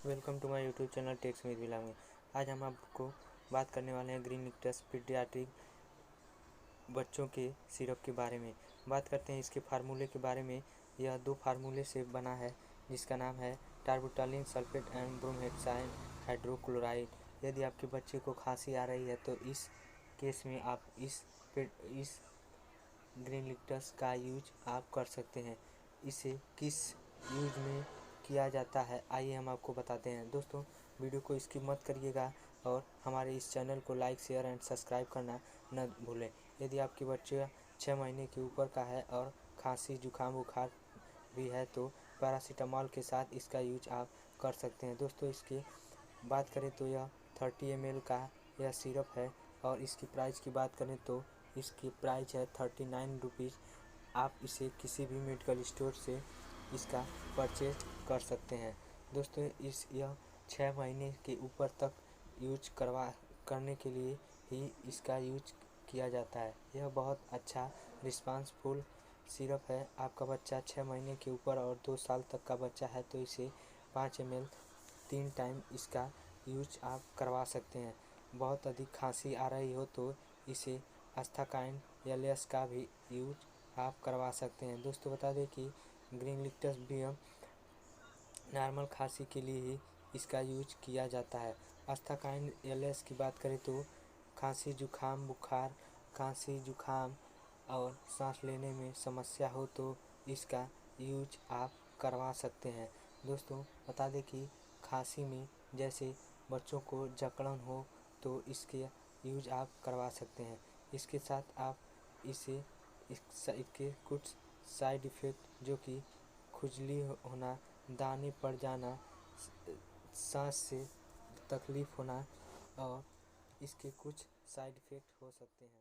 Welcome to my YouTube channel techs with विलाम में। आज हम आपको बात करने वाले हैं ग्रीन लिक्टस पीडियाट्रिक बच्चों के सिरप के बारे में। बात करते हैं इसके फार्मूले के बारे में। यह 2 फार्मूले से बना है, जिसका नाम है टार्बुटालिन सल्फेट एंड ब्रोमहेक्साइन हाइड्रोक्लोराइड। यदि आपके बच्चे को खांसी आ रही है तो इस केस में आप इस ग्रीन लिक्टस का यूज आप कर सकते हैं। इसे किस यूज में किया जाता है, आइए हम आपको बताते हैं। दोस्तों, वीडियो को स्किप मत करिएगा और हमारे इस चैनल को लाइक शेयर एंड सब्सक्राइब करना न भूलें। यदि आपके बच्चे 6 महीने के ऊपर का है और खांसी जुकाम बुखार भी है तो पैरासीटामॉल के साथ इसका यूज आप कर सकते हैं। दोस्तों, इसकी बात करें तो यह 30 ml का यह सिरप है और इसकी प्राइस की बात करें तो इसकी प्राइस है 39 रुपीज़। आप इसे किसी भी मेडिकल स्टोर से इसका परचेज कर सकते हैं। दोस्तों, यह 6 महीने के ऊपर तक यूज करने के लिए ही इसका यूज किया जाता है। यह बहुत अच्छा रिस्पांसफुल सिरप है। आपका बच्चा 6 महीने के ऊपर और 2 साल तक का बच्चा है तो इसे 5 ml 3 टाइम इसका यूज आप करवा सकते हैं। बहुत अधिक खांसी आ रही हो तो इसे अस्थाकाइन LS का भी यूज आप करवा सकते हैं। दोस्तों, बता दें कि ग्रीन लिक्टस भी हम नॉर्मल खांसी के लिए ही इसका यूज किया जाता है। अस्थाकाइन LS की बात करें तो खांसी जुकाम बुखार, खांसी जुकाम और सांस लेने में समस्या हो तो इसका यूज आप करवा सकते हैं। दोस्तों, बता दें कि खांसी में जैसे बच्चों को जकड़न हो तो इसके यूज आप करवा सकते हैं। इसके साथ आप इसके कुछ साइड इफ़ेक्ट जो कि खुजली होना, दाने पड़ जाना, सांस से तकलीफ़ होना और इसके कुछ साइड इफ़ेक्ट हो सकते हैं।